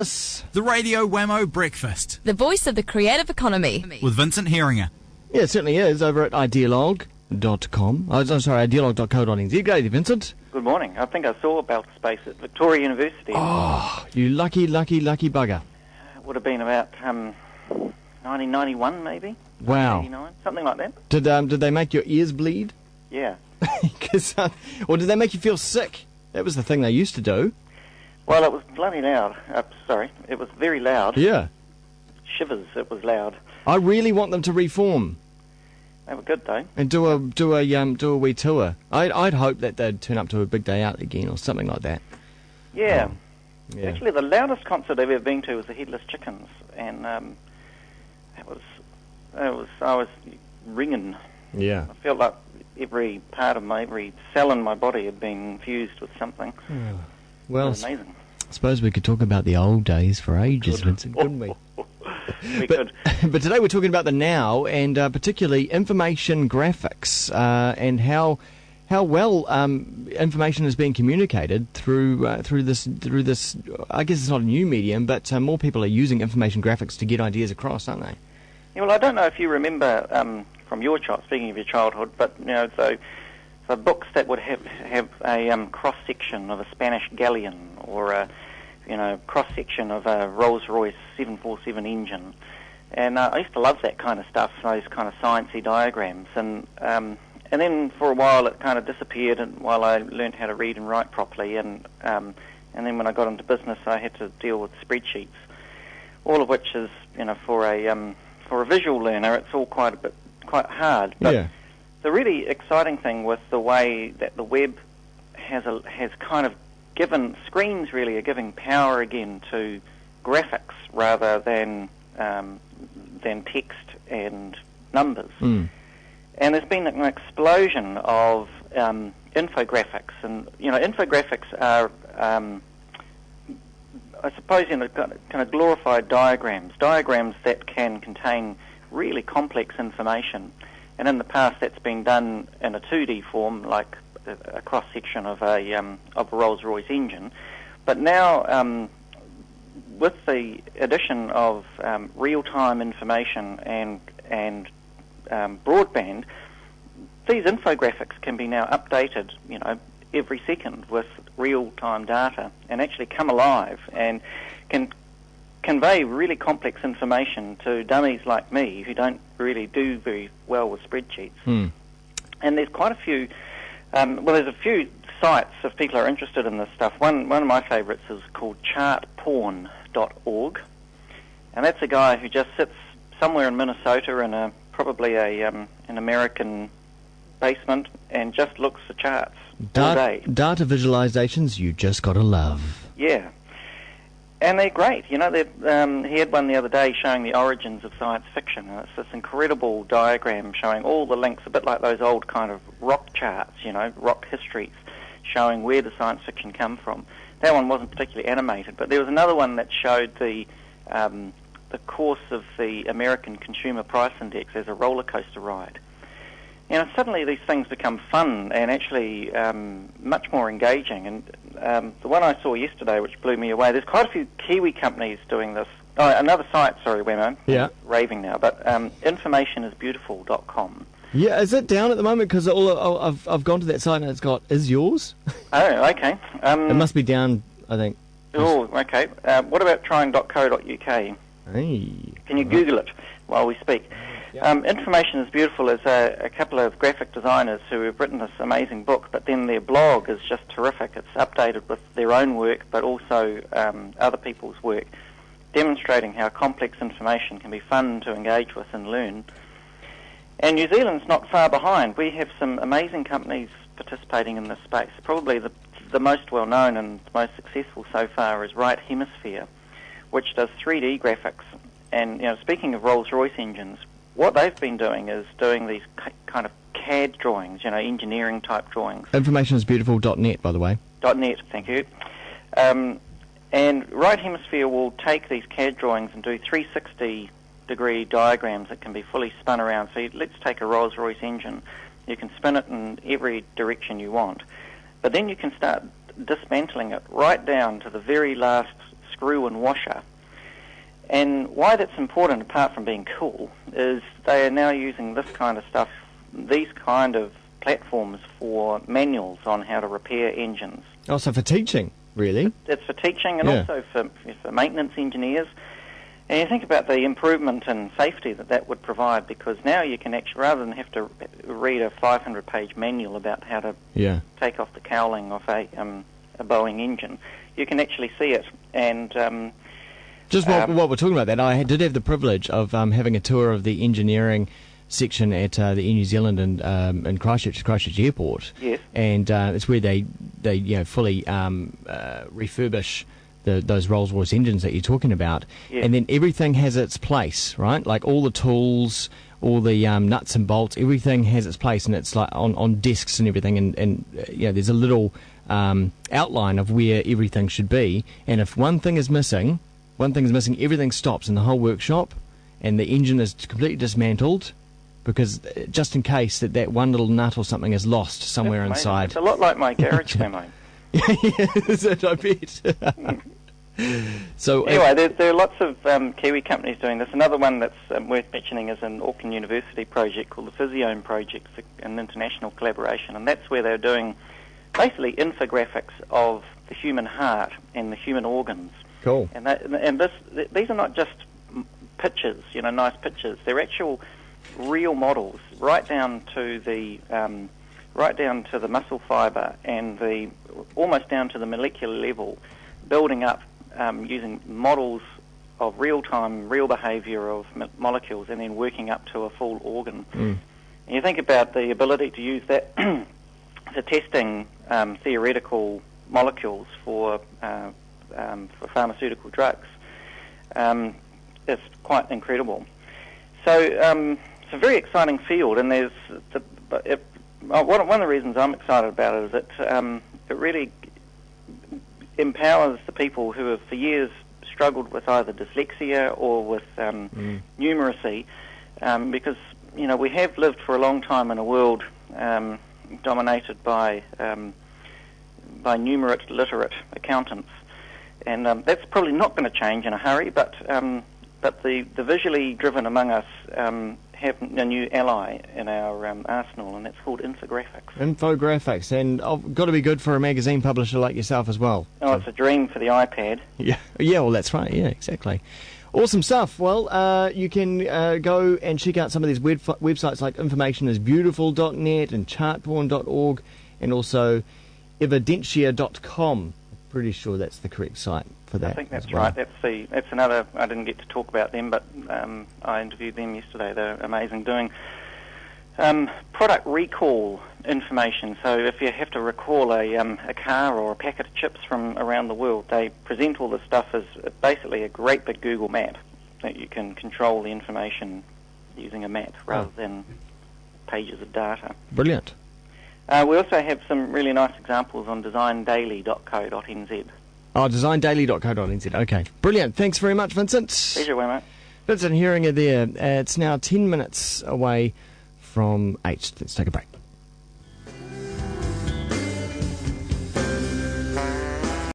The Radio Wammo Breakfast. The voice of the creative economy. With Vincent Heeringa. Yeah, it certainly is, over at idealog.com. Oh, sorry, idealog.co.nz. Go, Vincent. Good morning. I think I saw about space at Victoria University. Oh, you lucky bugger. It would have been about 1991, maybe. Wow. 1989, something like that. Did they make your ears bleed? Yeah. Or did they make you feel sick? That was the thing they used to do. Well, it was bloody loud. It was very loud. Yeah. Shivers, it was loud. I really want them to reform. They were good, though. And do a wee tour. I'd hope that they'd turn up to a big day out again or something like that. Yeah. Yeah. Actually, the loudest concert I've ever been to was the Headless Chickens, and I was ringing. Yeah. I felt like every cell in my body had been infused with something. Well, it was amazing. I suppose we could talk about the old days for ages, Vincent, couldn't we? We could. But today we're talking about the now, and particularly information graphics, and how well information is being communicated through this. I guess it's not a new medium, but more people are using information graphics to get ideas across, aren't they? Yeah, well, I don't know if you remember from your speaking of your childhood, but so books that would have a cross section of a Spanish galleon, or a cross section of a Rolls-Royce 747 engine, and I used to love that kind of stuff, those kind of sciencey diagrams, and then for a while it kind of disappeared, and while I learned how to read and write properly, and then when I got into business, I had to deal with spreadsheets, all of which is for a visual learner, it's all quite hard. But yeah. The really exciting thing with the way that the web has kind of given, screens really are giving power again to graphics rather than text and numbers. And there's been an explosion of infographics, and infographics are I suppose kind of glorified diagrams that can contain really complex information. And in the past, that's been done in a 2D form, like a cross-section of a Rolls-Royce engine. But now, with the addition of real-time information and broadband, these infographics can be now updated, every second with real-time data, and actually come alive and can convey really complex information to dummies like me who don't really do very well with spreadsheets. And there's quite a few, there's a few sites if people are interested in this stuff. One of my favourites is called chartporn.org, and that's a guy who just sits somewhere in Minnesota in probably an American basement and just looks at charts all day. Data visualizations you just got to love. Yeah. And they're great. He had one the other day showing the origins of science fiction, and it's this incredible diagram showing all the links, a bit like those old kind of rock charts, rock histories, showing where the science fiction come from. That one wasn't particularly animated, but there was another one that showed the course of the American Consumer Price Index as a roller coaster ride. Suddenly these things become fun and actually much more engaging. And the one I saw yesterday, which blew me away, there's quite a few Kiwi companies doing this. Oh, another site, sorry, Wammo. Yeah. I'm raving now, but informationisbeautiful.com. Yeah, is it down at the moment? Because I've gone to that site and it's got, is yours? Oh, okay. It must be down, I think. Oh, okay. What about trying.co.uk? Hey. Can you Google it while we speak? Yeah. Information is Beautiful is a couple of graphic designers who have written this amazing book, but then their blog is just terrific. It's updated with their own work, but also other people's work, demonstrating how complex information can be fun to engage with and learn. And New Zealand's not far behind. We have some amazing companies participating in this space. Probably the most well-known and most successful so far is Right Hemisphere, which does 3D graphics. And speaking of Rolls-Royce engines, what they've been doing is doing these kind of CAD drawings, engineering-type drawings. Informationisbeautiful.net, by the way. .net, thank you. And Right Hemisphere will take these CAD drawings and do 360-degree diagrams that can be fully spun around. So let's take a Rolls-Royce engine. You can spin it in every direction you want. But then you can start dismantling it right down to the very last screw and washer. And why that's important, apart from being cool, is they are now using this kind of stuff, these kind of platforms for manuals on how to repair engines. Also for teaching, really? It's for teaching and also for maintenance engineers. And you think about the improvement in safety that would provide, because now you can actually, rather than have to read a 500-page manual about how to take off the cowling of a Boeing engine, you can actually see it. And just while we're talking about that, I did have the privilege of having a tour of the engineering section at the Air New Zealand in Christchurch Airport. Yes. And it's where they fully refurbish those Rolls-Royce engines that you're talking about. Yes. And then everything has its place, right? Like all the tools, all the nuts and bolts, everything has its place, and it's like on desks and everything, and there's a little outline of where everything should be. And if one thing is missing, everything stops in the whole workshop, and the engine is completely dismantled, because just in case that one little nut or something is lost somewhere inside. It's a lot like my garage demo. Yes, I bet. So anyway, there are lots of Kiwi companies doing this. Another one that's worth mentioning is an Auckland University project called the Physiome Project, an international collaboration, and that's where they're doing basically infographics of the human heart and the human organs. Cool. And these are not just pictures, nice pictures. They're actual real models, right down to the muscle fibre and almost down to the molecular level, building up using models of real behaviour of molecules, and then working up to a full organ. And you think about the ability to use that for testing theoretical molecules for pharmaceutical drugs. It's quite incredible. So it's a very exciting field, and there's one of the reasons I'm excited about it is that it really empowers the people who have for years struggled with either dyslexia or with numeracy, because we have lived for a long time in a world dominated by numerate literate accountants, and that's probably not going to change in a hurry. But the visually driven among us have a new ally in our arsenal, and that's called infographics. Infographics, and got to be good for a magazine publisher like yourself as well. Oh, it's a dream for the iPad. Yeah, well, that's right. Yeah, exactly. Awesome stuff. Well, you can go and check out some of these websites like informationisbeautiful.net and chartborn.org, and also evidentia.com. Pretty sure that's the correct site for that. I think that's right. That's another. I didn't get to talk about them, but I interviewed them yesterday. They're amazing, doing product recall information. So if you have to recall a car or a packet of chips from around the world, they present all this stuff as basically a great big Google map that you can control the information using a map rather than pages of data. Brilliant. We also have some really nice examples on designdaily.co.nz. Oh, designdaily.co.nz. Okay. Brilliant. Thanks very much, Vincent. Pleasure, Wammo. Vincent Heeringa there. It's now 10 minutes away from 8. Let's take a break.